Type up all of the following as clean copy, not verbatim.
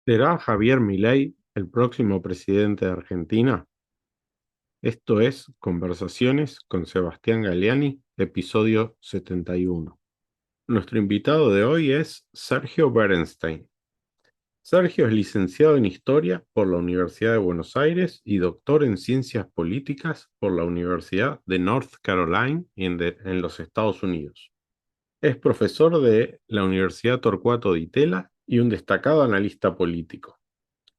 ¿Será Javier Milei el próximo presidente de Argentina? Esto es Conversaciones con Sebastián Galeani, episodio 71. Nuestro invitado de hoy es Sergio Berenstein. Sergio es licenciado en Historia por la Universidad de Buenos Aires y doctor en Ciencias Políticas por la Universidad de North Carolina en los Estados Unidos. Es profesor de la Universidad Torcuato Di Tella y un destacado analista político.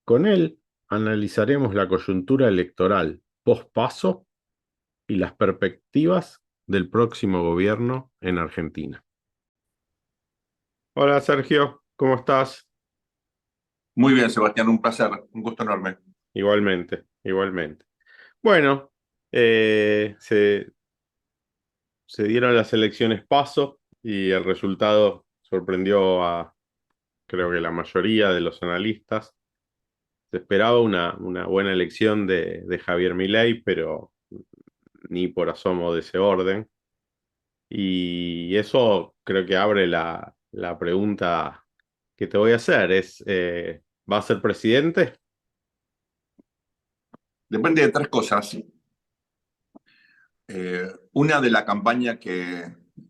Con él analizaremos la coyuntura electoral post-paso y las perspectivas del próximo gobierno en Argentina. Hola Sergio, ¿cómo estás? Muy bien, Sebastián, un placer, un gusto enorme. Igualmente, igualmente. Bueno, eh, se, se dieron las elecciones paso y el resultado sorprendió a creo que la mayoría de los analistas. Se esperaba una buena elección de Javier Milei, pero ni por asomo de ese orden. Y eso creo que abre la pregunta que te voy a hacer. ¿Va a ser presidente? Depende de tres cosas. Una de la campaña que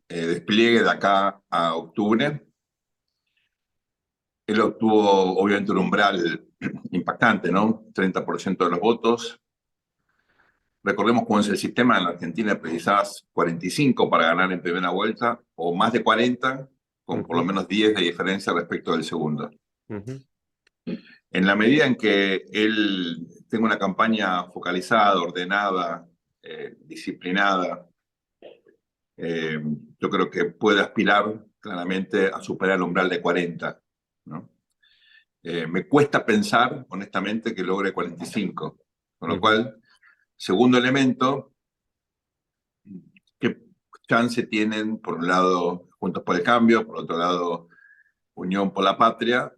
despliegue de acá a octubre. Él obtuvo obviamente un umbral impactante, ¿no? 30% de los votos. Recordemos cómo es el sistema en la Argentina, precisás 45 para ganar en primera vuelta o más de 40, con por lo Ujú, menos 10 de diferencia respecto del segundo. ujú, En la medida en que él tenga una campaña focalizada, ordenada, disciplinada, eh, yo creo que puede aspirar claramente a superar el umbral de 40, ¿no? Me cuesta pensar, honestamente, que logre 45. Con lo ujú, cual, segundo elemento, ¿qué chance tienen, por un lado, Juntos por el Cambio, por otro lado, Unión por la Patria,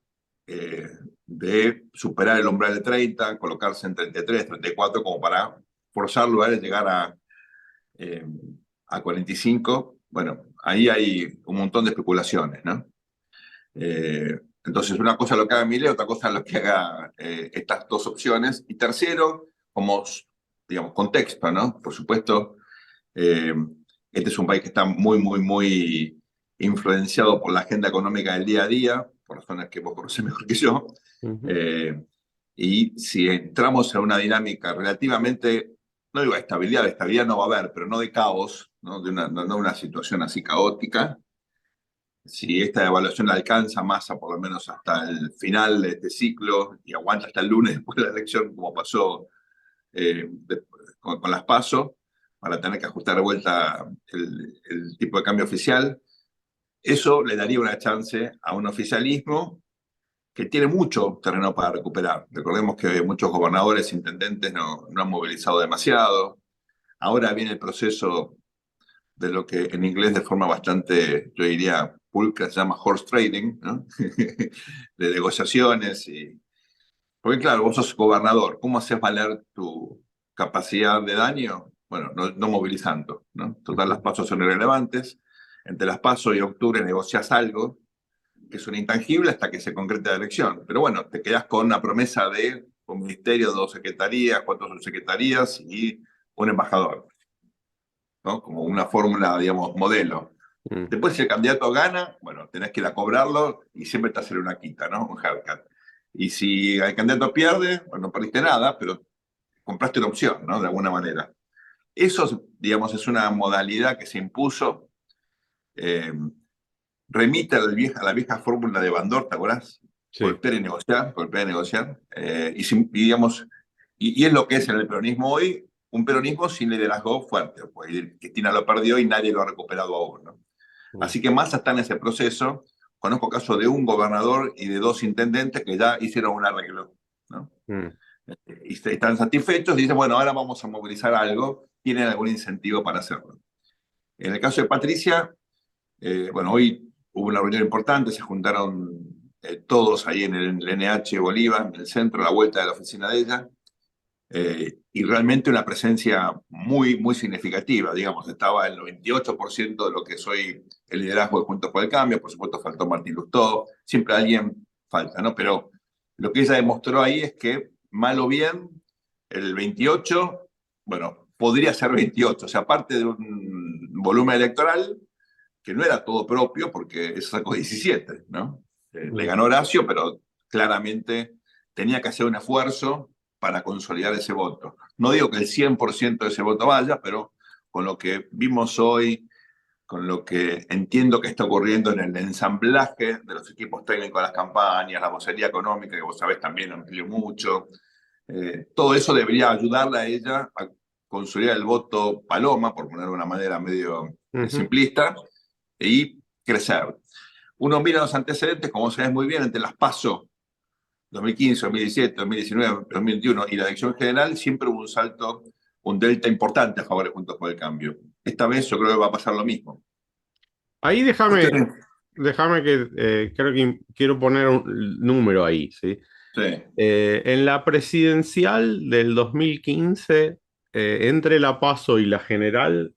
eh, de superar el umbral de 30, colocarse en 33, 34, como para forzarlo a él a llegar eh, a 45? Bueno, ahí hay un montón de especulaciones, ¿no? Entonces, una cosa lo que haga Milei, otra cosa lo que haga estas dos opciones. Y tercero, como, digamos, contexto, ¿no? Por supuesto, eh, este es un país que está muy, muy, muy influenciado por la agenda económica del día a día, por razones que vos conocés mejor que yo. ujú, Eh, y si entramos en una dinámica relativamente, no digo de estabilidad no va a haber, pero no de caos, ¿no? No una situación así caótica. Si esta evaluación alcanza masa por lo menos hasta el final de este ciclo y aguanta hasta el lunes después de la elección, como pasó con las PASO, para tener que ajustar de vuelta el tipo de cambio oficial, eso le daría una chance a un oficialismo que tiene mucho terreno para recuperar. Recordemos que muchos gobernadores e intendentes no han movilizado demasiado. Ahora viene el proceso de lo que en inglés de forma bastante, yo diría, pulcra se llama horse trading, ¿no? De negociaciones. Porque claro, vos sos gobernador, ¿cómo haces valer tu capacidad de daño? Bueno, no movilizando, ¿no? Total, las ujú, pasos son irrelevantes. Entre las pasos y octubre negocias algo que es un intangible hasta que se concrete la elección. Pero bueno, te quedas con una promesa de un ministerio, dos secretarías, cuatro subsecretarías y un embajador, ¿no? Como una fórmula, digamos, modelo. mm. Después, si el candidato gana, bueno, tenés que ir a cobrarlo y siempre te hacen una quita, ¿no? Un haircut. Y si el candidato pierde, bueno, no perdiste nada, pero compraste una opción, ¿no? De alguna manera. Eso, digamos, es una modalidad que se impuso, eh, remite a la vieja fórmula de Bandor, ¿te acordás? Sí. Golpear y negociar. Digamos, y es lo que es en el peronismo hoy, un peronismo sin liderazgo fuerte, pues Cristina lo perdió y nadie lo ha recuperado aún, ¿no? Mm, Así que Massa está en ese proceso. Conozco casos de un gobernador y de dos intendentes que ya hicieron un arreglo, ¿no? mm, Y están satisfechos y dicen, bueno, ahora vamos a movilizar algo, tienen algún incentivo para hacerlo. En el caso de Patricia, bueno, hoy hubo una reunión importante, se juntaron todos ahí en el NH Bolívar, en el centro, a la vuelta de la oficina de ella, y realmente una presencia muy, muy significativa, digamos, estaba el 98% de lo que soy el liderazgo de Juntos por el Cambio, por supuesto faltó Martín Lustó, siempre alguien falta, ¿no? Pero Lo que ella demostró ahí es que, mal o bien, el 28, bueno, podría ser 28, o sea, aparte de un volumen electoral que no era todo propio, porque eso sacó 17, ¿no? Le ganó Horacio, pero claramente tenía que hacer un esfuerzo para consolidar ese voto. No digo que el 100% de ese voto vaya, pero con lo que vimos hoy, con lo que entiendo que está ocurriendo en el ensamblaje de los equipos técnicos de las campañas, la vocería económica, que vos sabés también amplió mucho, todo eso debería ayudarle a ella a consolidar el voto paloma, por ponerlo de una manera medio Ujú. simplista, y crecer. Uno mira los antecedentes, como sabes muy bien, entre las PASO 2015, 2017, 2019, 2021 y la elección general, siempre hubo un salto, un delta importante a favor de Juntos por el Cambio. Esta vez yo creo que va a pasar lo mismo. Ahí déjame, Ustedes, déjame que creo que quiero poner un número ahí, ¿sí? sí, En la presidencial del 2015, entre la PASO y la general,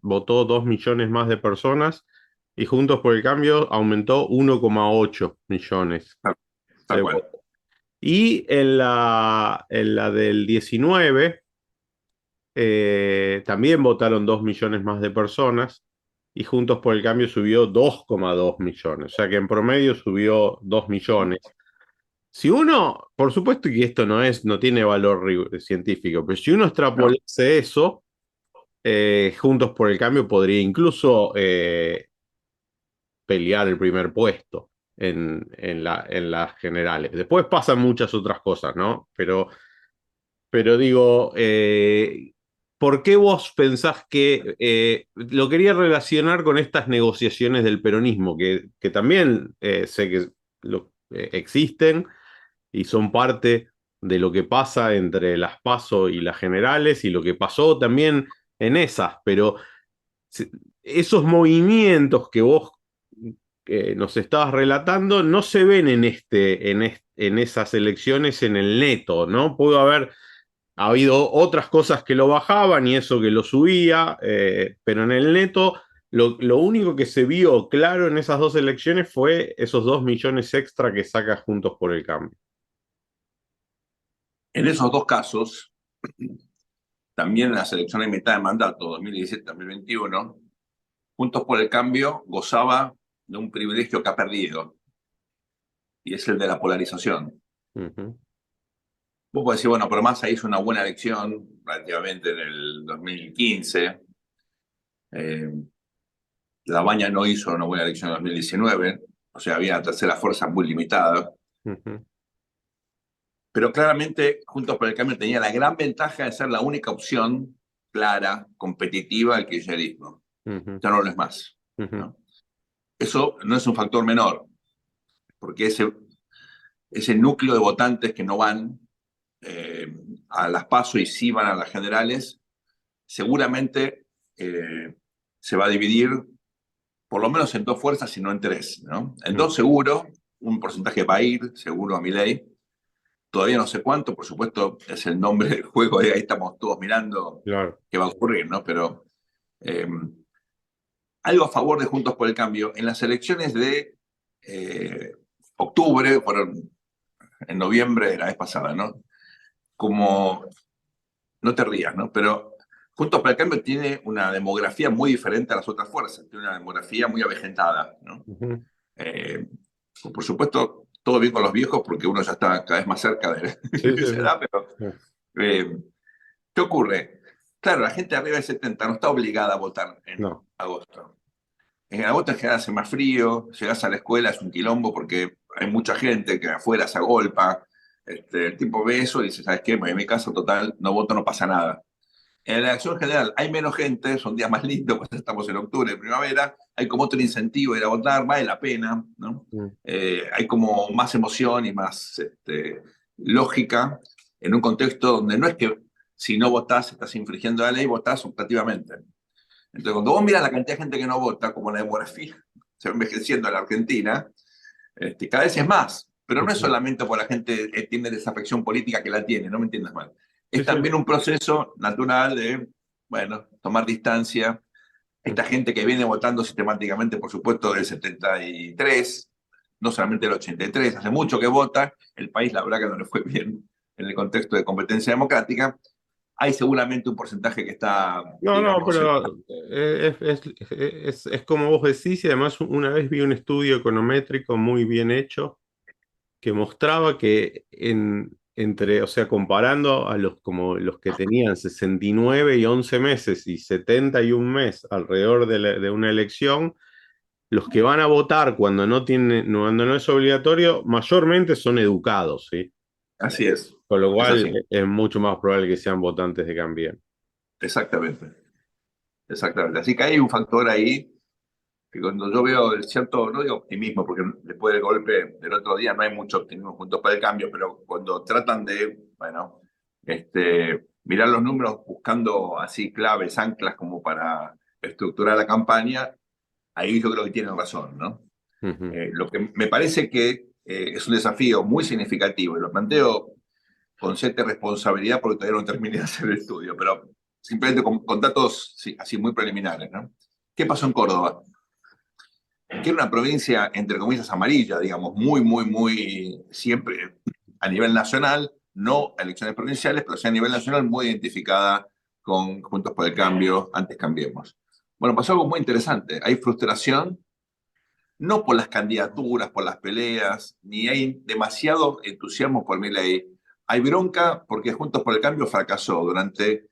votó 2 millones más de personas y Juntos por el Cambio aumentó 1,8 millones tal, de tal cual. votos. Y en la del 19, también votaron 2 millones más de personas y Juntos por el Cambio subió 2,2 millones, o sea que en promedio subió 2 millones. Si uno, por supuesto que esto no tiene valor científico, pero si uno No, extrapolase eso, Juntos por el Cambio podría incluso pelear el primer puesto en las generales. Después pasan muchas otras cosas, ¿no? Pero digo, ¿por qué vos pensás que lo quería relacionar con estas negociaciones del peronismo, que también sé que existen y son parte de lo que pasa entre las PASO y las generales y lo que pasó también en esas, pero esos movimientos que vos nos estabas relatando no se ven en esas elecciones en el neto, ¿no? Pudo haber habido otras cosas que lo bajaban y eso que lo subía, pero en el neto lo único que se vio claro en esas dos elecciones fue esos 2 millones extra que saca Juntos por el Cambio. en esos dos casos, también en la selección de mitad de mandato 2017-2021, Juntos por el Cambio gozaba de un privilegio que ha perdido, y es el de la polarización. Ujú, Vos podés decir, bueno, pero Massa hizo una buena elección relativamente en el 2015. Eh, La Baña no hizo una buena elección en 2019. O sea, había una tercera fuerza muy limitada. ujú, Pero claramente, Juntos por el Cambio tenía la gran ventaja de ser la única opción clara, competitiva al kirchnerismo. ujú, Ya no lo es más, ujú, ¿no? Eso no es un factor menor, porque ese núcleo de votantes que no van eh, a las PASO y sí van a las generales, seguramente se va a dividir por lo menos en dos fuerzas y no en tres, ¿no? En dos ujú. seguro, un porcentaje va a ir, seguro a Milei. Todavía no sé cuánto, por supuesto, es el nombre del juego y ahí estamos todos mirando Claro. qué va a ocurrir, ¿no? Pero eh, algo a favor de Juntos por el Cambio. En las elecciones de octubre, fueron en noviembre de la vez pasada, ¿no? Como, no te rías, ¿no? Pero Juntos por el Cambio tiene una demografía muy diferente a las otras fuerzas, tiene una demografía muy avejentada, ¿no? Ujú, Eh, por supuesto, todo bien con los viejos porque uno ya está cada vez más cerca de sí, sí, esa sí. edad, pero Sí. eh, ¿qué ocurre? Claro, la gente arriba de 70 no está obligada a votar en No. agosto. En agosto en general hace más frío, llegas a la escuela, es un quilombo porque hay mucha gente que afuera se agolpa. El tipo ve eso y dice, ¿sabes qué? Me voy a mi casa, total, no voto, no pasa nada. En la elección general hay menos gente, son días más lindos, pues estamos en octubre, primavera, hay como otro incentivo de ir a votar, vale la pena, ¿no? Mm, Hay como más emoción y más lógica en un contexto donde no es que si no votás estás infringiendo la ley, votás optativamente. Entonces, cuando vos miras la cantidad de gente que no vota, como la demografía se va envejeciendo en la Argentina, cada vez es más. Pero no es ujú. solamente porque la gente tiene desafección política que la tiene, no me entiendas mal. Sí, Es sí. también un proceso natural de, bueno, tomar distancia. Esta Ujú, gente que viene votando sistemáticamente, por supuesto, del 73, no solamente el 83, hace mucho que vota, el país la verdad que no le fue bien en el contexto de competencia democrática. Hay seguramente un porcentaje que está, No, no, digamos, pero es como vos decís, y además una vez vi un estudio econométrico muy bien hecho que mostraba que o sea, comparando a como los que tenían 69 y 11 meses y 71 meses alrededor de una elección, los que van a votar cuando no es obligatorio, mayormente son educados, ¿sí? así Con lo es cual así, es mucho más probable que sean votantes de Cambiemos. exactamente, exactamente. Así que hay un factor ahí que cuando yo veo el cierto, no digo optimismo, porque después del golpe del otro día no hay mucho optimismo juntos para el cambio, pero cuando tratan de, bueno, mirar los números buscando así claves, anclas como para estructurar la campaña, ahí yo creo que tienen razón, ¿no? Ujú. Lo que me parece que es un desafío muy significativo, y lo planteo con cierta responsabilidad porque todavía no terminé de hacer el estudio, pero simplemente con datos sí, así muy preliminares, ¿no? ¿Qué pasó en Córdoba? Que era una provincia, entre comillas, amarilla, digamos, muy, muy, muy, siempre a nivel nacional, no a elecciones provinciales, pero sí a nivel nacional muy identificada con Juntos por el Cambio, antes Cambiemos. Bueno, pasó algo muy interesante. Hay frustración, no por las candidaturas, por las peleas, ni hay demasiado entusiasmo por Milei. Hay bronca porque Juntos por el Cambio fracasó durante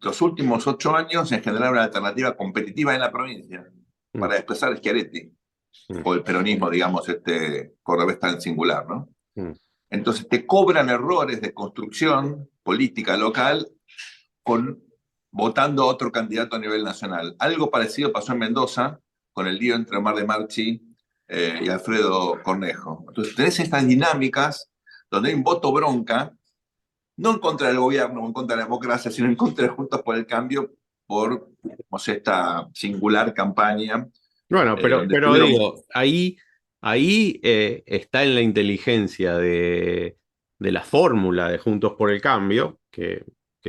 los últimos 8 años en generar una alternativa competitiva en la provincia Mm, para expresar Schiaretti mm, o el peronismo, digamos, cordobés tan singular, ¿no? mm. Entonces te cobran errores de construcción política local con votando a otro candidato a nivel nacional. Algo parecido pasó en Mendoza con el lío entre Omar de Marchi y Alfredo Cornejo. Entonces tenés estas dinámicas donde hay un voto bronca, no en contra del gobierno o en contra de la democracia, sino en contra de Juntos por el Cambio por digamos, esta singular campaña Bueno, donde pero estuvieron. digo, ahí está en la inteligencia de la fórmula de Juntos por el Cambio, que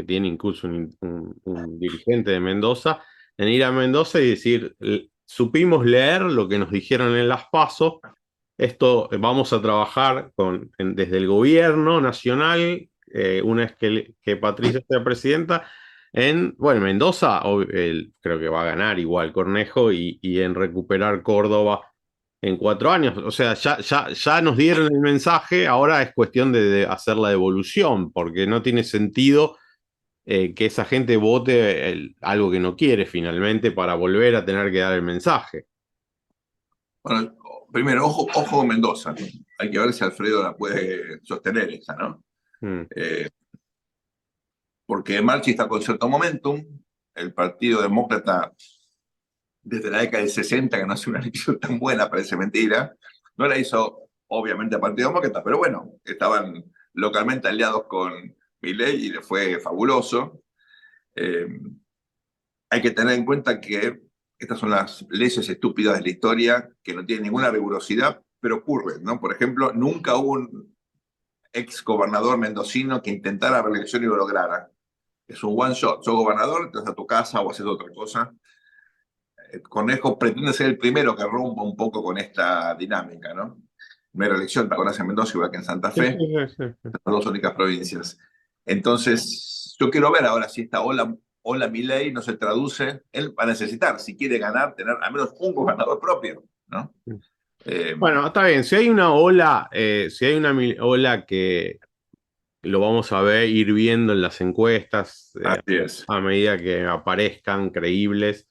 tiene incluso un dirigente de Mendoza, en ir a Mendoza y decir, supimos leer lo que nos dijeron en las PASO, esto vamos a trabajar desde el gobierno nacional, una vez que Patricia sea presidenta bueno, Mendoza creo que va a ganar igual Cornejo y en recuperar Córdoba en 4 años. O sea, ya nos dieron el mensaje, ahora es cuestión de hacer la devolución, porque no tiene sentido que esa gente vote algo que no quiere finalmente para volver a tener que dar el mensaje. Bueno, primero, ojo con Mendoza. Hay que ver si Alfredo la puede sostener esa, ¿no? Mm, Eh, Porque Marchi está con cierto momentum. El Partido Demócrata, desde la década del 60, que no hace una elección tan buena, parece mentira, no la hizo, obviamente, al Partido Demócrata, pero bueno, estaban localmente aliados con Milei y le fue fabuloso. Eh, Hay que tener en cuenta que estas son las leyes estúpidas de la historia que no tienen ninguna rigurosidad, pero ocurren, ¿no? Por ejemplo, nunca hubo un ex gobernador mendocino que intentara reelección y lo lograra. Es un one shot. Sos gobernador, te vas a tu casa o haces otra cosa. Cornejo pretende ser el primero que rompa un poco con esta dinámica, ¿no? No hay reelección, te acordás en Mendoza igual que en Santa sí, sí, Fe, sí, sí. las dos únicas provincias. Entonces, yo quiero ver ahora si esta ola Milei no se traduce. Él va a necesitar, si quiere ganar, tener al menos un gobernador propio, ¿no? Eh, Bueno, está bien. Si hay una ola, si hay una ola que lo vamos a ver ir viendo en las encuestas Así es. a medida que aparezcan creíbles.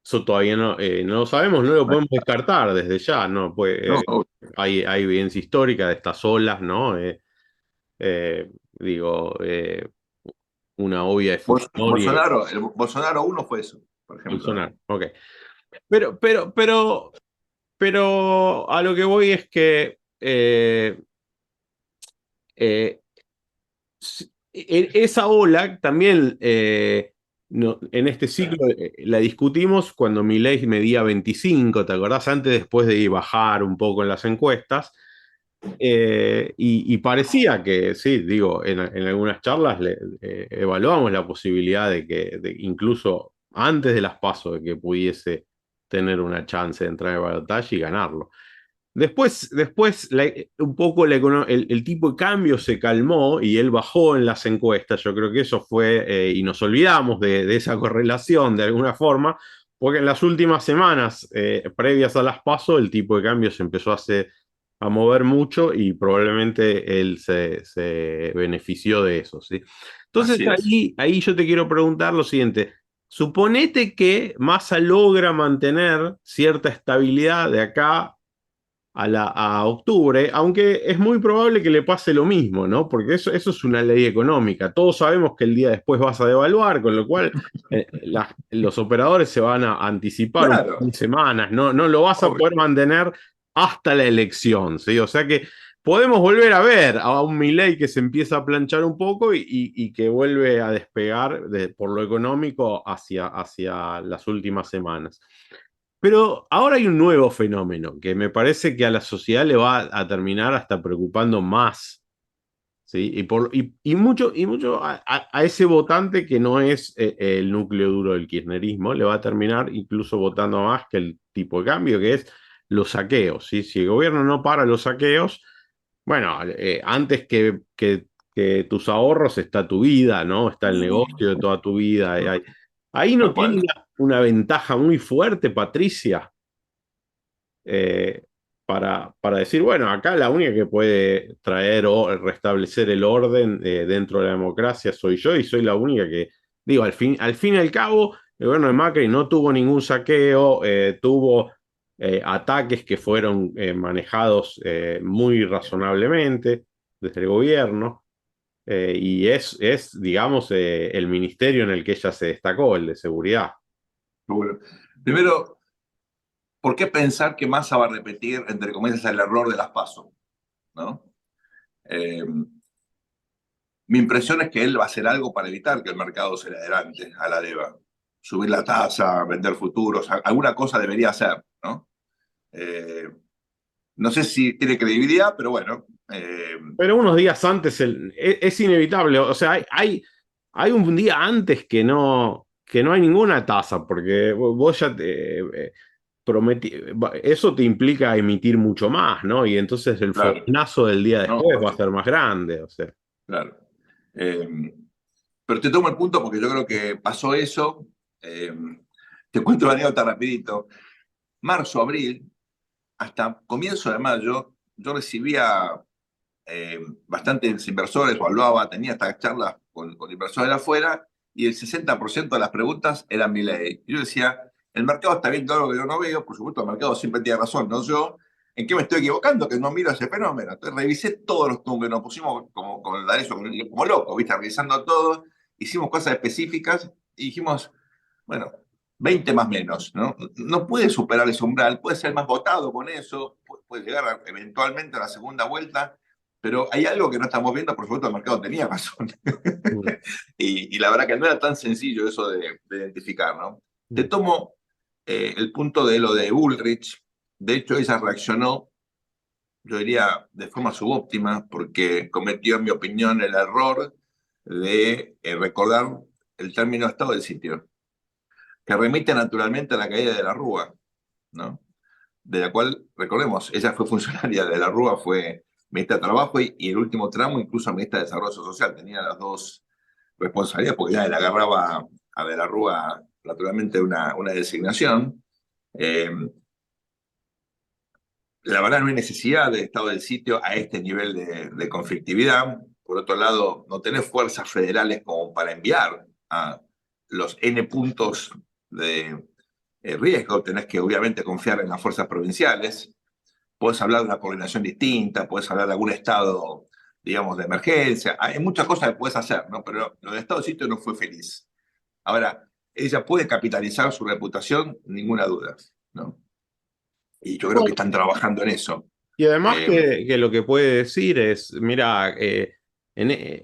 Eso todavía no lo sabemos, no lo podemos descartar desde ya, ¿no? Pues, No, hay evidencia histórica de estas olas, ¿no? Digo, una obvia de Fujimori, Bolsonaro 1 fue eso, por ejemplo, ¿no? Bolsonaro. Ok. Pero, pero, pero, pero a lo que voy es que eh, esa ola también en este ciclo la discutimos cuando Milei medía 25, ¿te acordás? Antes, después de bajar un poco en las encuestas. Y parecía que, sí, digo, en algunas charlas evaluamos la posibilidad de que incluso antes de las PASO de que pudiese tener una chance de entrar al balotaje y ganarlo. Después un poco el tipo de cambio se calmó y él bajó en las encuestas. Yo creo que eso fue, y nos olvidamos de esa correlación de alguna forma, porque en las últimas semanas previas a las PASO el tipo de cambio se empezó a mover mucho y probablemente él se benefició de eso, ¿sí? Entonces Así es. ahí yo te quiero preguntar lo siguiente. Suponete que Massa logra mantener cierta estabilidad de acá a octubre, aunque es muy probable que le pase lo mismo, ¿no? Porque eso es una ley económica. Todos sabemos que el día después vas a devaluar, con lo cual los operadores se van a anticipar un par Claro, de semanas, no lo vas a poder obvio. mantener hasta la elección, ¿sí? O sea que podemos volver a ver a un Milei que se empieza a planchar un poco y que vuelve a despegar por lo económico hacia las últimas semanas. Pero ahora hay un nuevo fenómeno que me parece que a la sociedad le va a terminar hasta preocupando más, ¿sí? Y mucho a ese votante que no es el núcleo duro del kirchnerismo, le va a terminar incluso votando más que el tipo de cambio, que es los saqueos, ¿sí? Si el gobierno no para los saqueos, bueno, antes que tus ahorros está tu vida, ¿no? Está el negocio de toda tu vida. Ahí no Tal tiene cual. una ventaja muy fuerte, Patricia, eh, para decir, bueno, acá la única que puede traer o restablecer el orden dentro de la democracia soy yo y soy la única que, digo, al fin y al cabo, el gobierno de Macri no tuvo ningún saqueo, tuvo ataques que fueron manejados muy razonablemente desde el gobierno. Y digamos, el ministerio en el que ella se destacó, el de seguridad. Seguro. Primero, ¿por qué pensar que Massa va a repetir, entre comillas, el error de las PASO? ¿No? Eh, Mi impresión es que él va a hacer algo para evitar que el mercado se le adelante a la deba. Subir la tasa, vender futuros, alguna cosa debería hacer, ¿no? Eh, no sé si tiene credibilidad, pero bueno. Pero unos días antes es inevitable, o sea, hay un día antes que no hay ninguna tasa, porque vos ya te prometí, eso te implica emitir mucho más, ¿no? Y entonces el Claro, fogonazo del día no, después va a lógico, ser más grande, o sea. claro. Eh, pero te tomo el punto porque yo creo que pasó eso. Eh, Te cuento la anécdota rapidito. Marzo, abril, hasta comienzo de mayo, yo recibía bastantes inversores, o hablaba, tenía estas charlas con inversores de afuera, y el 60% de las preguntas eran mi ley. Yo decía, el mercado está viendo algo que yo no veo, por supuesto, el mercado siempre tiene razón, no yo. ¿En qué me estoy equivocando? Que no miro ese fenómeno. Entonces revisé todos los números, nos pusimos como como locos, ¿viste? Revisando todo, hicimos cosas específicas y dijimos, bueno, 20 más menos, ¿no? No puede superar ese umbral, puede ser más votado con eso, puede llegar eventualmente a la segunda vuelta, pero hay algo que no estamos viendo, por supuesto el mercado tenía razón. Mm, Y la verdad que no era tan sencillo eso de identificar, ¿no? Te mm. tomo el punto de lo de Bullrich. De hecho, ella reaccionó, yo diría, de forma subóptima, porque cometió, en mi opinión, el error de recordar el término estado del sitio, que remite naturalmente a la caída de la Rúa, ¿no? De la cual, recordemos, ella fue funcionaria de la Rúa, fue ministra de Trabajo y el último tramo incluso ministra de Desarrollo Social. Tenía las dos responsabilidades porque ya le agarraba a De la Rúa naturalmente una designación. Eh, la verdad no hay necesidad de estado del sitio a este nivel de conflictividad. Por otro lado, no tenés fuerzas federales como para enviar a los N puntos de riesgo. Tenés que obviamente confiar en las fuerzas provinciales. Puedes hablar de una coordinación distinta, puedes hablar de algún estado, digamos, de emergencia. Hay muchas cosas que puedes hacer, ¿no? Pero lo de estado de sitio no fue feliz. Ahora, ella puede capitalizar su reputación, ninguna duda, ¿no? Y yo creo que están trabajando en eso. Y además Eh, que lo que puede decir es, mira,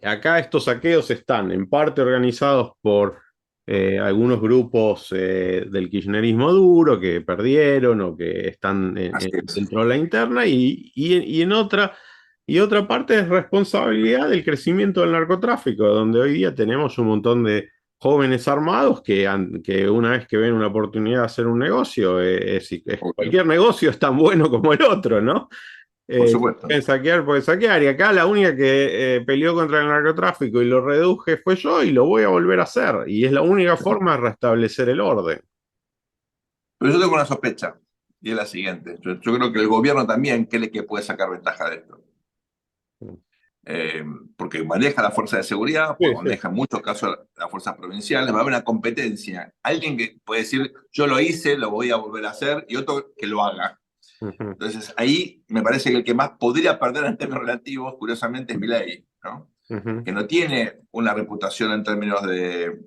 acá estos saqueos están en parte organizados por algunos grupos del kirchnerismo duro que perdieron o que están Así es. dentro de la interna y otra parte es responsabilidad del crecimiento del narcotráfico, donde hoy día tenemos un montón de jóvenes armados que una vez que ven una oportunidad de hacer un negocio, cualquier negocio es tan bueno como el otro, ¿no? por Si supuesto. pueden saquear, pueden saquear. Y acá la única que peleó contra el narcotráfico y lo reduje fue yo y lo voy a volver a hacer. Y es la única forma de restablecer el orden. Pero yo tengo una sospecha, y es la siguiente. Yo creo que el gobierno también cree que puede sacar ventaja de esto. Eh, Porque maneja la fuerza de seguridad, Sí, porque sí. maneja en muchos casos las fuerzas provinciales, va a haber una competencia. Alguien que puede decir, yo lo hice, lo voy a volver a hacer, y otro que lo haga. Ujú, Entonces ahí me parece que el que más podría perder en términos relativos, curiosamente, es Milei, ¿no? ujú. Que no tiene una reputación en términos de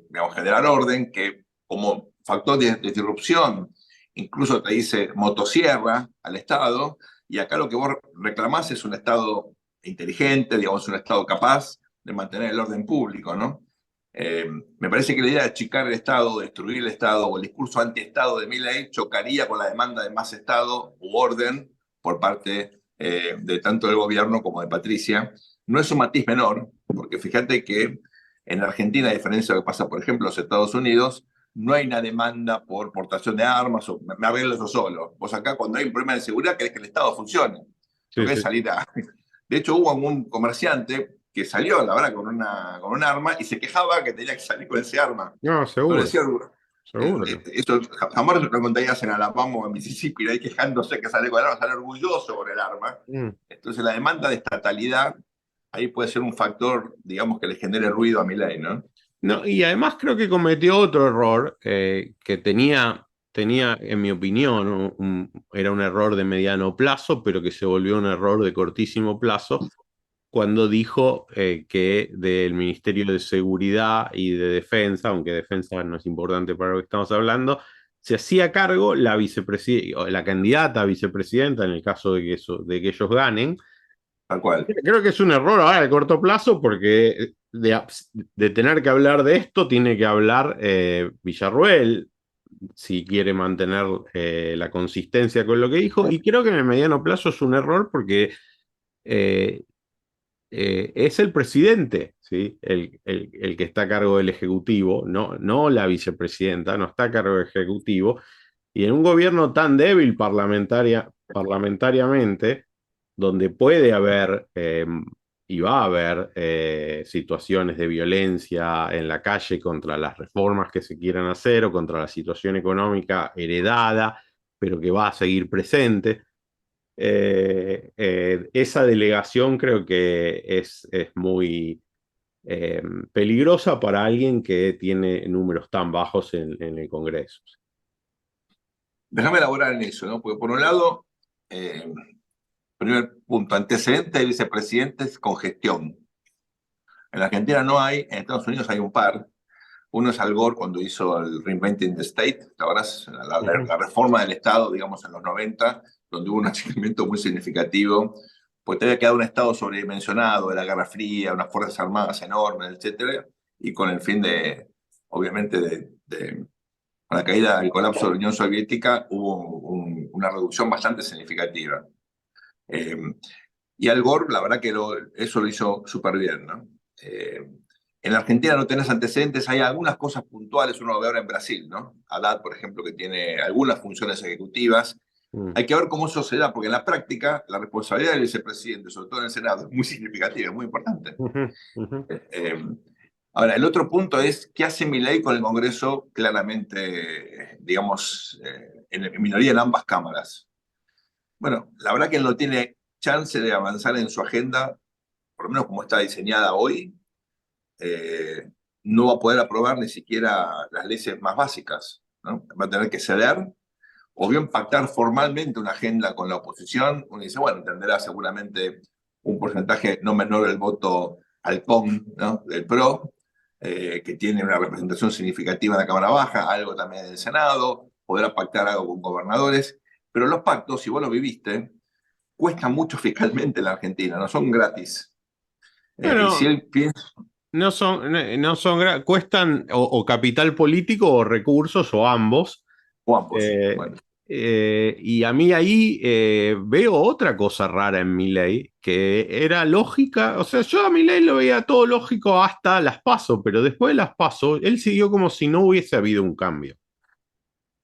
digamos, generar orden, que como factor de disrupción incluso te dice motosierra al Estado, y acá lo que vos reclamás es un Estado inteligente, digamos, un Estado capaz de mantener el orden público, ¿no? Me parece que la idea de achicar el Estado, destruir el Estado o el discurso anti-Estado de Milei chocaría con la demanda de más Estado u orden por parte de tanto del gobierno como de Patricia. No es un matiz menor, porque fíjate que en Argentina, a diferencia de lo que pasa, por ejemplo, en los Estados Unidos, no hay una demanda por portación de armas o me arreglo yo solo. Vos acá, cuando hay un problema de seguridad, querés que el Estado funcione. No Sí, querés sí. salir a. De hecho, hubo un comerciante que salió, la verdad, con un arma y se quejaba que tenía que salir con ese arma. No, No le seguro, decía, seguro. eso jamás lo contarías en Alabama o en Mississippi, ahí quejándose que sale con el arma, sale orgulloso con el arma. Mm. Entonces la demanda de estatalidad ahí puede ser un factor, digamos, que le genere ruido a Milei, ¿no? No, y además creo que cometió otro error que tenía, en mi opinión, era un error de mediano plazo, pero que se volvió un error de cortísimo plazo, cuando dijo que del Ministerio de Seguridad y de Defensa, aunque Defensa no es importante para lo que estamos hablando, se hacía cargo la candidata a vicepresidenta en el caso de que ellos ganen. Tal cual. Creo que es un error ahora de corto plazo porque de tener que hablar de esto tiene que hablar Villarruel si quiere mantener la consistencia con lo que dijo, y creo que en el mediano plazo es un error porque eh, es el presidente, ¿sí? El que está a cargo del Ejecutivo, no la vicepresidenta, no está a cargo del Ejecutivo, y en un gobierno tan débil parlamentariamente, donde puede haber y va a haber situaciones de violencia en la calle contra las reformas que se quieran hacer o contra la situación económica heredada, pero que va a seguir presente. Esa delegación creo que es muy peligrosa para alguien que tiene números tan bajos en el Congreso. Déjame elaborar en eso, ¿no? Porque por un lado, eh, primer punto, antecedentes de vicepresidentes con gestión. En la Argentina no hay, en Estados Unidos hay un par. Uno es Al Gore cuando hizo el Reinventing the State, ahora es Ujú. la reforma del Estado, digamos, en los 90, donde hubo un achicamiento muy significativo, porque te había quedado un Estado sobredimensionado de la Guerra Fría, unas Fuerzas Armadas enormes, etcétera, y con el fin de, obviamente, con la caída, el colapso de la Unión Soviética, hubo una reducción bastante significativa. Eh, y Al Gore, la verdad que eso lo hizo súper bien, ¿no? En Argentina no tenés antecedentes, hay algunas cosas puntuales, uno lo ve ahora en Brasil, ¿no? Haddad, por ejemplo, que tiene algunas funciones ejecutivas. Mm. Hay que ver cómo eso se da, porque en la práctica la responsabilidad del vicepresidente, sobre todo en el Senado, es muy significativa, es muy importante. Ujú, ujú. Eh, Ahora, el otro punto es qué hace Milei con el Congreso claramente, digamos, en minoría en ambas cámaras. Bueno, la verdad que él no tiene chance de avanzar en su agenda, por lo menos como está diseñada hoy, eh, no va a poder aprobar ni siquiera las leyes más básicas, ¿no? Va a tener que ceder o bien pactar formalmente una agenda con la oposición. Uno dice, bueno, tendrá seguramente un porcentaje no menor del voto halcón, ¿no? Del PRO, que tiene una representación significativa en la Cámara Baja, algo también en el Senado, podrá pactar algo con gobernadores, pero los pactos, si vos lo viviste, cuestan mucho fiscalmente en la Argentina, no son gratis. Y si Bueno, él piensa, cuestan o capital político o recursos o ambos. o ambos, Eh, bueno. Y a mí ahí veo otra cosa rara en Milei, que era lógica, o sea, yo a Milei lo veía todo lógico hasta las PASO, pero después de las PASO, él siguió como si no hubiese habido un cambio.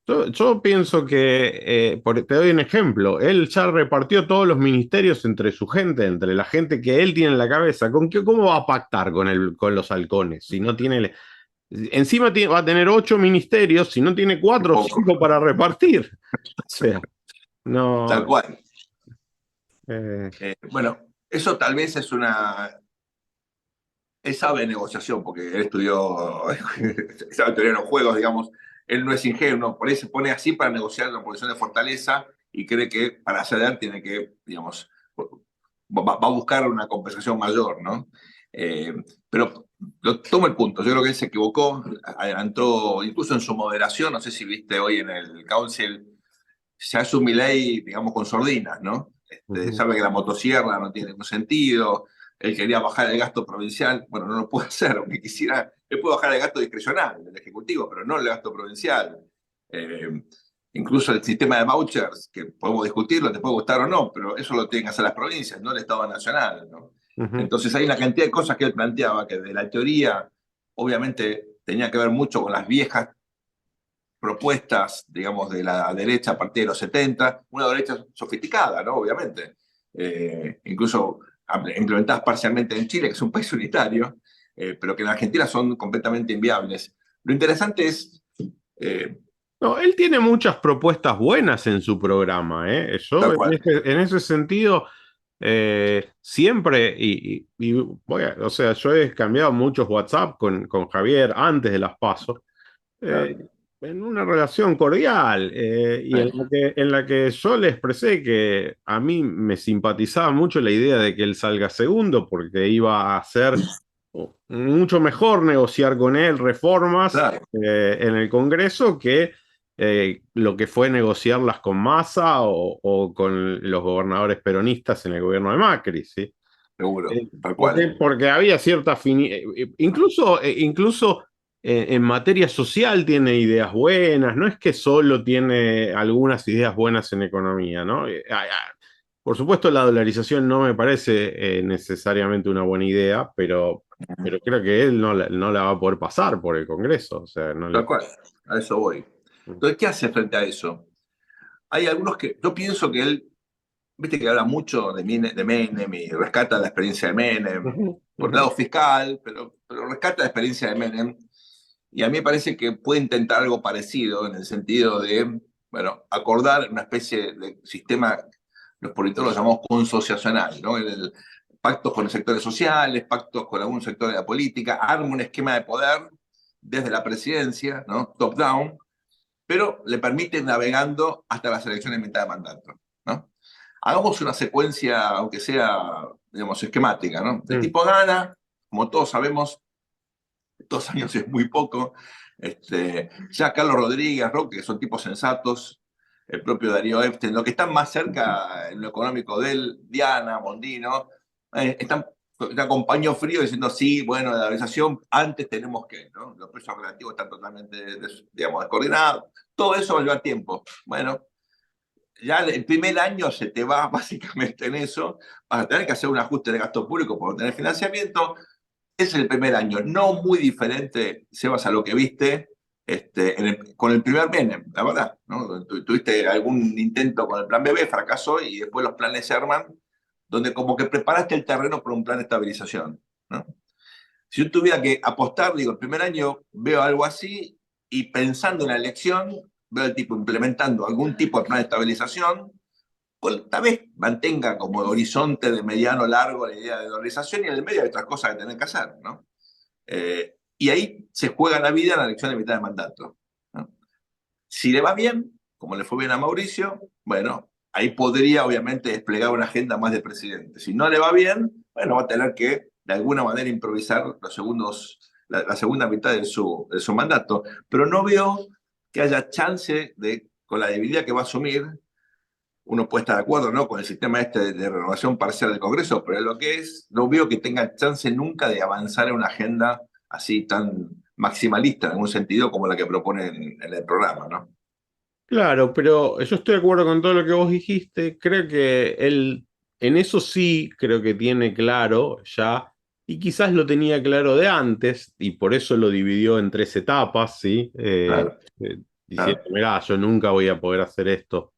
Yo pienso que, te doy un ejemplo, él ya repartió todos los ministerios entre su gente, entre la gente que él tiene en la cabeza. ¿Cómo va a pactar con los halcones? Si no tiene, encima va a tener 8 ministerios, si no tiene Un 4 o 5 poco, para repartir. O sea, no. tal cual. eh, Bueno, eso tal vez es una... Él sabe negociación, porque él estudió, sabe teoría de los juegos, digamos. Él no es ingenuo, por ahí se pone así para negociar una posición de fortaleza y cree que para ceder tiene que, digamos, va a buscar una compensación mayor, ¿no? Eh, pero tomo el punto, yo creo que él se equivocó, adelantó, incluso en su moderación, no sé si viste hoy en el Council, se hace un Milei, digamos, con sordinas, ¿no? ujú, Sabe que la motosierra no tiene ningún sentido, él quería bajar el gasto provincial, bueno, no lo puede hacer, aunque quisiera, él puede bajar el gasto discrecional del Ejecutivo, pero no el gasto provincial. Eh, Incluso el sistema de vouchers, que podemos discutirlo, te puede gustar o no, pero eso lo tienen que hacer las provincias, no el Estado Nacional, ¿no? ujú. Entonces hay una cantidad de cosas que él planteaba que de la teoría, obviamente, tenía que ver mucho con las viejas propuestas, digamos, de la derecha a partir de los 70, una derecha sofisticada, ¿no? Obviamente. Incluso implementadas parcialmente en Chile, que es un país unitario, pero que en Argentina son completamente inviables. Lo interesante es, eh, No, él tiene muchas propuestas buenas en su programa, ¿eh? Yo tal cual, en ese sentido siempre, o sea, yo he cambiado muchos WhatsApp con Javier antes de las PASO, eh, claro, en una relación cordial y en la que yo le expresé que a mí me simpatizaba mucho la idea de que él salga segundo porque iba a ser mucho mejor negociar con él reformas claro, en el Congreso que lo que fue negociarlas con Massa o con los gobernadores peronistas en el gobierno de Macri, ¿sí? seguro, tal cual. Porque había cierta afinidad, incluso en materia social tiene ideas buenas, no es que solo tiene algunas ideas buenas en economía, ¿no? Por supuesto, la dolarización no me parece necesariamente una buena idea, pero creo que él no la va a poder pasar por el Congreso, o sea, no Tal le... cual, a eso voy. Entonces, ¿qué hace frente a eso? Hay algunos que, yo pienso que él, viste que habla mucho de Menem y rescata la experiencia de Menem, Ujú, por el ujú, lado fiscal, pero rescata la experiencia de Menem. Y a mí me parece que puede intentar algo parecido en el sentido de, bueno, acordar una especie de sistema, los politólogos llamamos consociacional, ¿no? Pactos con los sectores sociales, pactos con algún sector de la política, arma un esquema de poder desde la presidencia, ¿no? Top down, pero le permite ir navegando hasta las elecciones de mitad de mandato, ¿no? Hagamos una secuencia, aunque sea, digamos, esquemática, ¿no? El mm, tipo gana, como todos sabemos, 2 años es muy poco. Ya Carlos Rodríguez, Roque, que son tipos sensatos, el propio Darío Epstein, los que están más cerca en lo económico de él, Diana, Mondino, están con paño frío diciendo sí, bueno, la organización, antes tenemos que, ¿no? Los precios relativos están totalmente, digamos, descoordinados. Todo eso va a llevar tiempo. Bueno, ya el primer año se te va básicamente en eso, vas a tener que hacer un ajuste de gasto público por no tener financiamiento, es el primer año, no muy diferente, Sebas, a lo que viste con el primer Menem, la verdad. ¿No? Tuviste algún intento con el plan BB, fracasó, y después los planes Sherman, donde como que preparaste el terreno para un plan de estabilización. ¿No? Si yo tuviera que apostar, digo, el primer año veo algo así, y pensando en la elección, veo al tipo implementando algún tipo de plan de estabilización, pues, tal vez mantenga como horizonte de mediano largo la idea de dolarización, y en el medio hay otras cosas que tienen que hacer, ¿no? Y ahí se juega la vida en la elección de mitad de mandato, ¿no? Si le va bien, como le fue bien a Mauricio, bueno, ahí podría obviamente desplegar una agenda más de presidente. Si no le va bien, bueno, va a tener que de alguna manera improvisar la segunda mitad de su mandato. Pero no veo que haya chance de, con la debilidad que va a asumir, uno puede estar de acuerdo, ¿no?, con el sistema de renovación parcial del Congreso, pero lo que es, no veo que tenga chance nunca de avanzar en una agenda así tan maximalista en algún sentido como la que proponen en el programa, ¿no? Claro, pero yo estoy de acuerdo con todo lo que vos dijiste. Creo que él, en eso sí, creo que tiene claro ya, y quizás lo tenía claro de antes, y por eso lo dividió en tres etapas, ¿sí? Claro, Diciendo, claro. mirá, yo nunca voy a poder hacer esto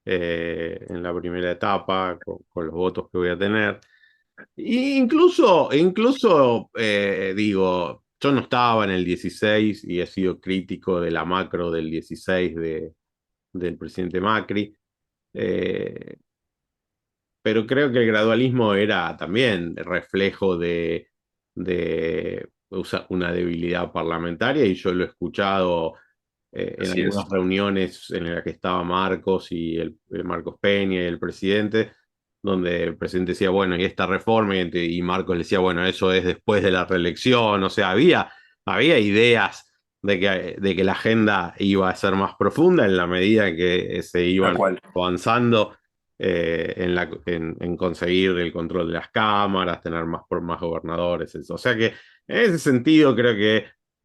en la primera etapa, con los votos que voy a tener. Digo, yo no estaba en el 16 y he sido crítico de la macro del 16 del presidente Macri, eh, pero creo que el gradualismo era también reflejo de una debilidad parlamentaria y yo lo he escuchado en Así algunas es, reuniones en las que estaba Marcos y el Marcos Peña y el presidente, donde el presidente decía, bueno, y esta reforma, y Marcos le decía, bueno, eso es después de la reelección, o sea, había ideas de que la agenda iba a ser más profunda en la medida en que se tal iban cual. avanzando en conseguir el control de las cámaras, tener más gobernadores, eso. O sea que en ese sentido creo que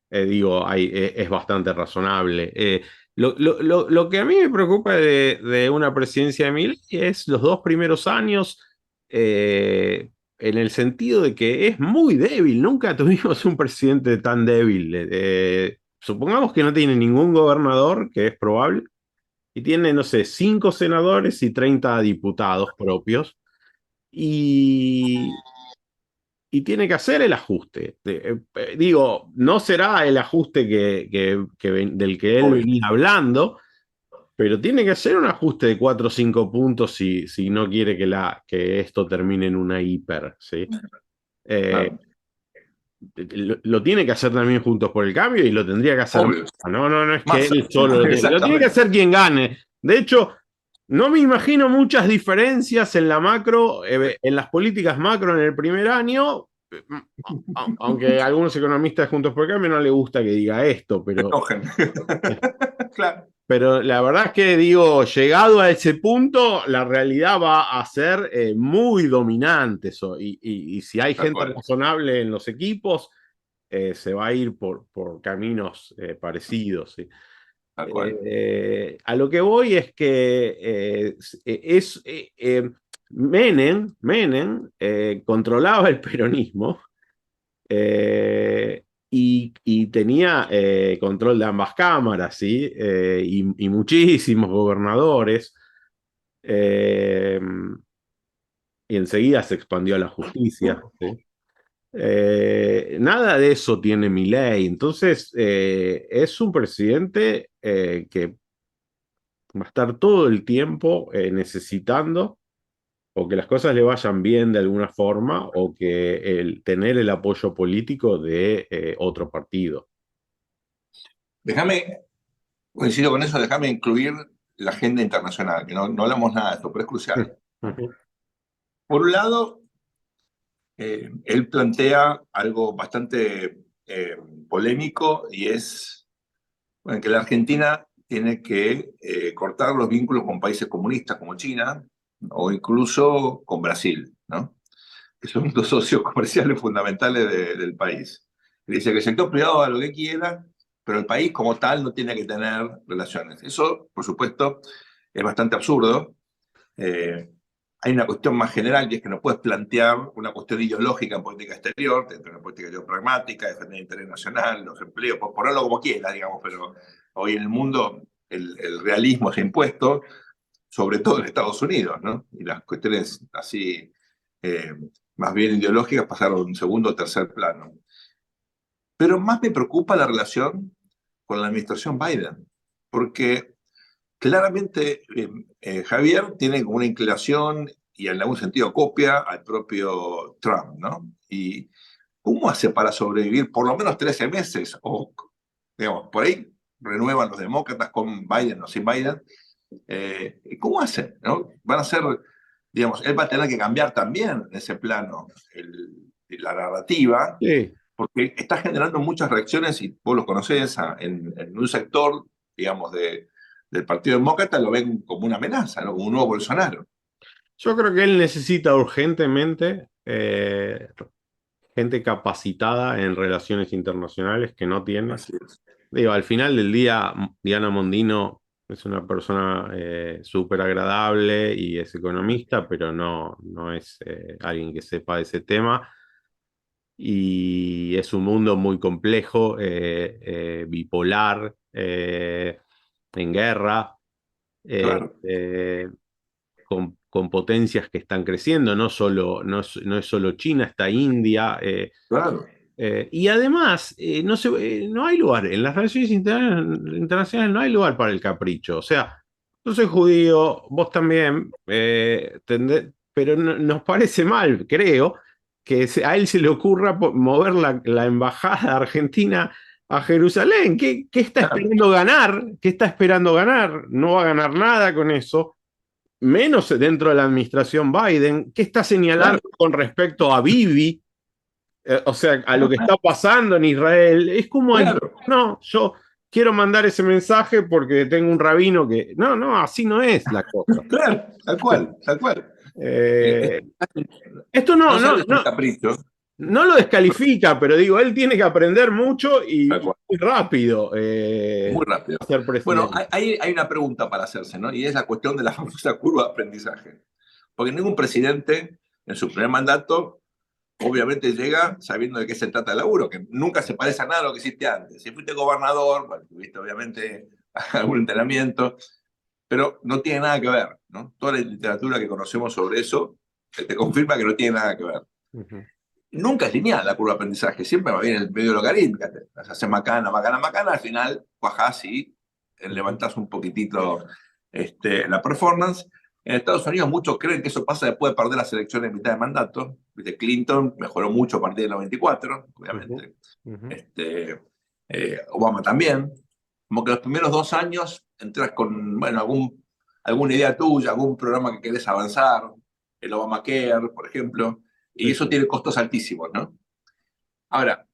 es bastante razonable. Lo que a mí me preocupa de una presidencia de Milei es los dos primeros años, en el sentido de que es muy débil. Nunca tuvimos un presidente tan débil. Supongamos que no tiene ningún gobernador, que es probable, y tiene, no sé, 5 senadores y 30 diputados propios. Y y tiene que hacer el ajuste. Digo, no será el ajuste del que él Obvio, venía hablando, pero tiene que hacer un ajuste de 4 o 5 puntos si no quiere que esto termine en una hiper, ¿sí? Eh, claro, lo tiene que hacer también Juntos por el Cambio y lo tendría que hacer. obvio. No, no, no es que Massa, él solo lo tiene que exactamente. hacer quien gane. De hecho, no me imagino muchas diferencias en la macro, en las políticas macro en el primer año, aunque a algunos economistas de Juntos por el Cambio no les gusta que diga esto, Se enojen. Claro, pero la verdad es que digo, llegado a ese punto, la realidad va a ser muy dominante eso. Y si hay tal gente cual, razonable en los equipos, se va a ir por caminos parecidos, ¿sí? tal cual. A lo que voy es que Menem controlaba el peronismo, y tenía control de ambas cámaras, ¿sí? Y muchísimos gobernadores, eh, y enseguida se expandió a la justicia, ¿sí? Nada de eso tiene Milei. Entonces, es un presidente que va a estar todo el tiempo necesitando o que las cosas le vayan bien de alguna forma o que tener el apoyo político de otro partido. Déjame, coincido con eso, déjame incluir la agenda internacional, que no hablamos nada de esto, pero es crucial. Ujú. Por un lado, él plantea algo bastante polémico y es bueno, que la Argentina tiene que cortar los vínculos con países comunistas como China o incluso con Brasil, ¿no? Que son dos socios comerciales fundamentales del país. Y dice que el sector privado haga lo que quiera, pero el país como tal no tiene que tener relaciones. Eso, por supuesto, es bastante absurdo. Eh, Hay una cuestión más general y es que no puedes plantear una cuestión ideológica en política exterior, dentro de una política exterior pragmática, defender el interés nacional, los empleos, por ponerlo como quieras, digamos, pero hoy en el mundo el realismo se ha impuesto, sobre todo en Estados Unidos, ¿no? Y las cuestiones así, eh, más bien ideológicas, pasaron a un segundo o tercer plano. Pero más me preocupa la relación con la administración Biden, porque claramente Javier tiene como una inclinación y en algún sentido copia al propio Trump, ¿no? ¿Y cómo hace para sobrevivir por lo menos 13 meses? O, digamos, por ahí renuevan los demócratas con Biden o sin Biden. ¿Cómo hacen? ¿No? Van a ser, digamos, él va a tener que cambiar también en ese plano la narrativa, Sí, porque está generando muchas reacciones, y vos lo conocés, en un sector, digamos, del Partido Demócrata lo ven como una amenaza, ¿no? Como un nuevo Bolsonaro. yo creo que él necesita urgentemente gente capacitada en relaciones internacionales que no tiene. Así es. Digo, al final del día, Diana Mondino Es una persona súper agradable y es economista, pero no es alguien que sepa de ese tema. Y es un mundo muy complejo, bipolar, en guerra, eh, Claro, eh, con potencias que están creciendo, no es solo China, está India. claro, Y además, no hay lugar, en las relaciones internacionales no hay lugar para el capricho. O sea, yo soy judío, vos también, pero nos parece mal, creo, que a él se le ocurra mover la embajada argentina a Jerusalén. ¿Qué está claro, esperando ganar? ¿Qué está esperando ganar? No va a ganar nada con eso, menos dentro de la administración Biden. ¿Qué está señalando claro, con respecto a Bibi? O sea, a lo que claro, está pasando en Israel, es como el, claro, no, yo quiero mandar ese mensaje porque tengo un rabino que, no, así no es la cosa. claro, tal cual, tal cual. Eh, Eh, Esto no solo es un capricho, no lo descalifica, pero digo, él tiene que aprender mucho tal y cual, muy rápido muy rápido. a ser Bueno, presidente. hay una pregunta para hacerse, ¿no? Y es la cuestión de la famosa curva de aprendizaje. Porque ningún presidente en su primer mandato obviamente llega sabiendo de qué se trata el laburo, que nunca se parece a nada a lo que hiciste antes. Si fuiste gobernador, bueno, tuviste obviamente algún entrenamiento, pero no tiene nada que ver, ¿no? Toda la literatura que conocemos sobre eso te confirma que no tiene nada que ver. Ujú, Nunca es lineal la curva de aprendizaje, siempre va bien el medio logarítmica, te haces macana, macana, macana, al final bajás y ujú, levantás un poquitito la performance. En Estados Unidos muchos creen que eso pasa después de perder las elecciones en mitad de mandato. ¿Viste? Clinton mejoró mucho a partir del 94, ujú, obviamente. ujú. Obama también. Como que los primeros 2 años entras con, bueno, alguna idea tuya, algún programa que querés avanzar, el Obamacare, por ejemplo, y Sí, eso sí. tiene costos altísimos, ¿no? Ahora,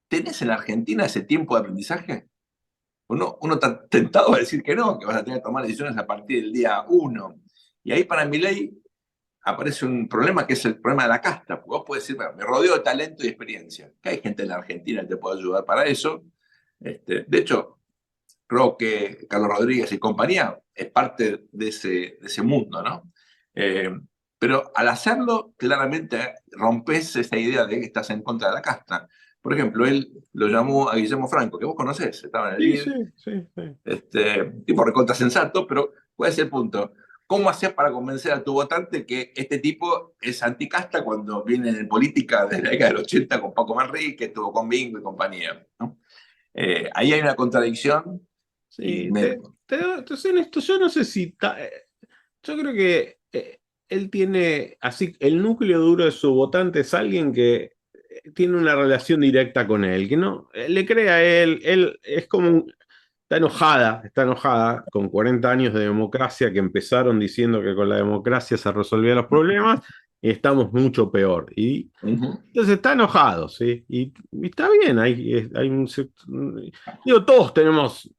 ¿tenés en Argentina ese tiempo de aprendizaje? Uno está tentado a decir que no, que vas a tener que tomar decisiones a partir del día uno. Y ahí para mi ley aparece un problema que es el problema de la casta. Porque vos podés decir, bueno, me rodeo de talento y experiencia. Que hay gente en la Argentina que te puede ayudar para eso. De hecho, Roque, Carlos Rodríguez y compañía es parte de ese mundo, ¿no? Eh, pero al hacerlo, claramente rompes esa idea de que estás en contra de la casta. Por ejemplo, él lo llamó a Guillermo Franco, que vos conocés, estaba en el Sí, BID, sí, sí, sí. tipo recontra sensato, pero ¿cuál es el punto? ¿Cómo haces para convencer a tu votante que este tipo es anticasta cuando viene en política desde la década del 80 con Paco Manrique, estuvo con Bingo y compañía? ¿No? Ahí hay una contradicción y Sí, te soy honesto, yo no sé si... yo creo que él tiene, así, el núcleo duro de su votante es alguien que tiene una relación directa con él, que no, le cree a él es como está enojada con 40 años de democracia que empezaron diciendo que con la democracia se resolvían los problemas y estamos mucho peor. Y uh-huh. entonces está enojado, ¿sí? Y está bien, digo, todos tenemos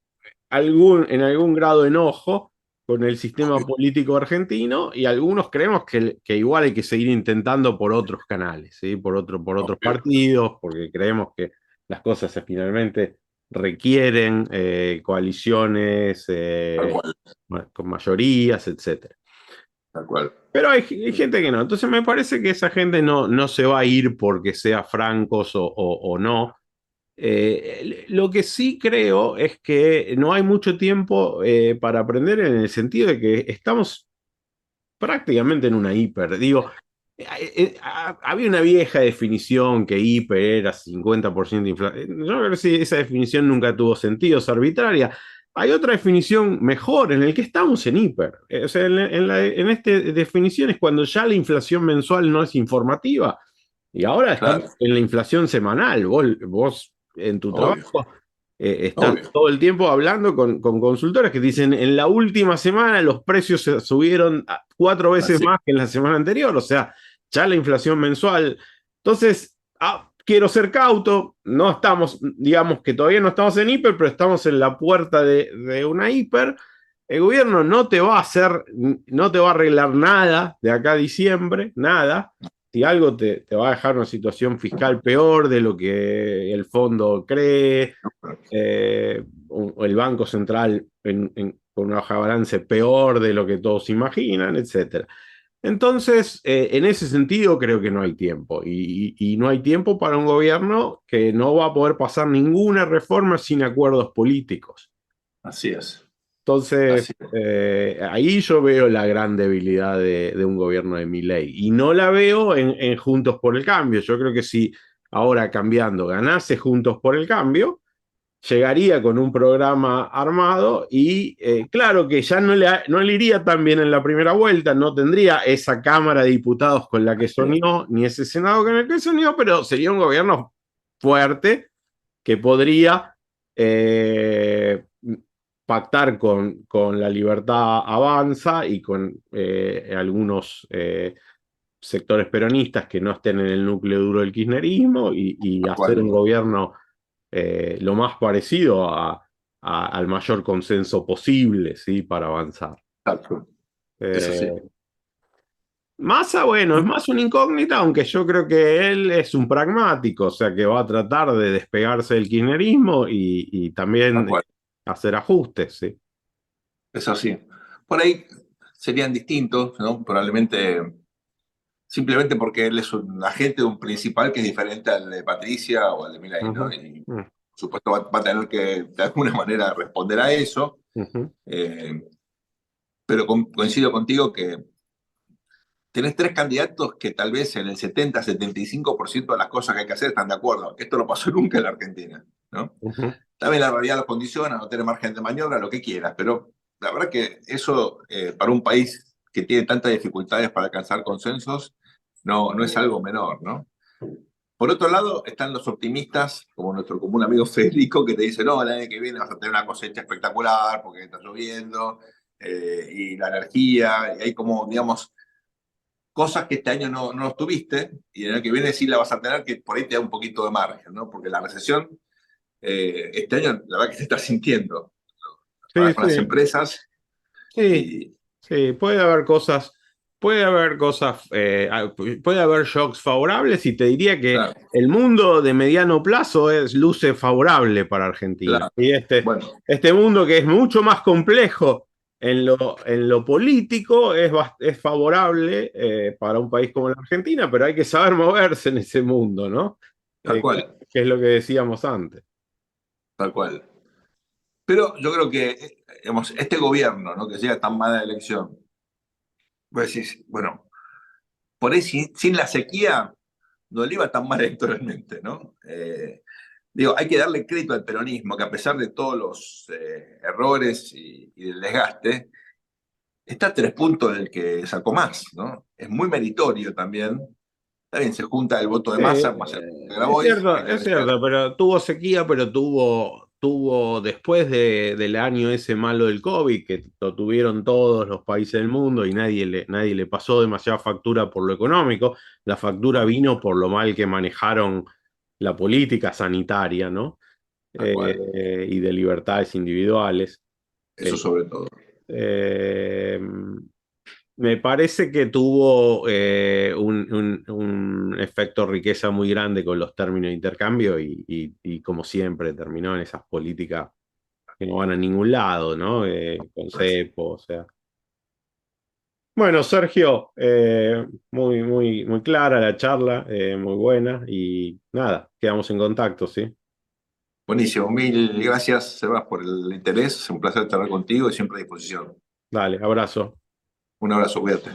en algún grado enojo con el sistema político argentino y algunos creemos que igual hay que seguir intentando por otros canales, ¿sí? Por otros partidos, porque creemos que las cosas finalmente requieren coaliciones Tal cual, con mayorías, etcétera. tal cual. Pero hay gente que no. Entonces me parece que esa gente no se va a ir porque sea francos o no. Lo que sí creo es que no hay mucho tiempo para aprender en el sentido de que estamos prácticamente en una hiper. Digo, había una vieja definición que hiper era 50% de inflación. Yo creo que sí, esa definición nunca tuvo sentido, es arbitraria. Hay otra definición mejor en el que estamos en hiper. O sea, en esta definición es cuando ya la inflación mensual no es informativa. Y ahora estamos Claro, en la inflación semanal. Vos en tu obvio, trabajo estás obvio. todo el tiempo hablando con consultores que dicen en la última semana los precios se subieron 4 veces Así. más que en la semana anterior. O sea, ya la inflación mensual. Entonces, quiero ser cauto. No estamos, digamos que todavía no estamos en hiper, pero estamos en la puerta de una hiper. El gobierno no te va a arreglar nada de acá a diciembre, nada. Si algo te va a dejar una situación fiscal peor de lo que el fondo cree, o el Banco Central con una hoja de balance peor de lo que todos imaginan, etcétera. Entonces, en ese sentido, creo que no hay tiempo. Y no hay tiempo para un gobierno que no va a poder pasar ninguna reforma sin acuerdos políticos. Así es, Entonces, así es. ahí yo veo la gran debilidad de un gobierno de Milei. Y no la veo en Juntos por el Cambio. Yo creo que si ahora cambiando ganase Juntos por el Cambio, llegaría con un programa armado y claro que ya no le iría tan bien en la primera vuelta, no tendría esa Cámara de Diputados con la que Así es. soñó, ni ese Senado con el que soñó, pero sería un gobierno fuerte que podría eh, pactar con la libertad avanza y con algunos sectores peronistas que no estén en el núcleo duro del kirchnerismo y Tal hacer cual, un gobierno lo más parecido al mayor consenso posible, ¿sí? Para avanzar. tal cual. Eso sí. Eh, Massa, bueno, es más una incógnita, aunque yo creo que él es un pragmático, o sea que va a tratar de despegarse del kirchnerismo y Tal también cual. hacer ajustes, ¿sí? Es así. Por ahí serían distintos, ¿no? Probablemente simplemente porque él es un agente de un principal que es diferente al de Patricia o al de Milei, ¿no? Ujú, Y ujú, por supuesto va a tener que de alguna manera responder a eso. ujú, Eh, pero coincido contigo que tenés tres candidatos que tal vez en el 70-75% de las cosas que hay que hacer están de acuerdo. Esto no pasó nunca en la Argentina, ¿no? ujú. También la realidad los condiciona, no tener margen de maniobra, lo que quieras, pero la verdad que eso para un país que tiene tantas dificultades para alcanzar consensos no es algo menor, ¿no? Por otro lado, están los optimistas, como nuestro común amigo Federico, que te dice, no, el año que viene vas a tener una cosecha espectacular porque está lloviendo y la energía, y hay como, digamos, cosas que este año no los tuviste y el año que viene sí la vas a tener, que por ahí te da un poquito de margen, ¿no? Porque la recesión este año, la verdad que se está sintiendo. Sí, Hablas con las sí, empresas sí, y, sí, puede haber cosas, puede haber shocks favorables y te diría que claro, el mundo de mediano plazo luce favorable para Argentina. claro. Y Bueno, este mundo que es mucho más complejo en lo político es favorable para un país como la Argentina, pero hay que saber moverse en ese mundo, ¿no? tal Que cual, es lo que decíamos antes. tal cual. Pero yo creo que digamos, este gobierno, ¿no? Que llega tan mala la elección, pues decís, bueno, por ahí sin la sequía no le iba tan mal electoralmente, ¿no? Digo, hay que darle crédito al peronismo, que a pesar de todos los errores y del desgaste, está a 3 puntos del que sacó más, ¿no? Es muy meritorio también. Está bien, se junta el voto de masa más el de Grabois, hay que Es agradecer. cierto, pero tuvo sequía, pero tuvo después del año ese malo del COVID, que lo tuvieron todos los países del mundo y nadie le pasó demasiada factura por lo económico. La factura No, vino por lo mal que manejaron la política sanitaria, ¿no? tal cual. Y de libertades individuales. Eso Eh, sobre todo. eh, Me parece que tuvo un efecto riqueza muy grande con los términos de intercambio y como siempre terminó en esas políticas que no van a ningún lado, ¿no? Con cepo, o sea. Bueno, Sergio, muy, muy, muy clara la charla, muy buena y nada, quedamos en contacto, ¿sí? Buenísimo. Mil gracias, Sebas, por el interés. Es un placer estar contigo y siempre a disposición. Dale, abrazo. Un abrazo, cuídate.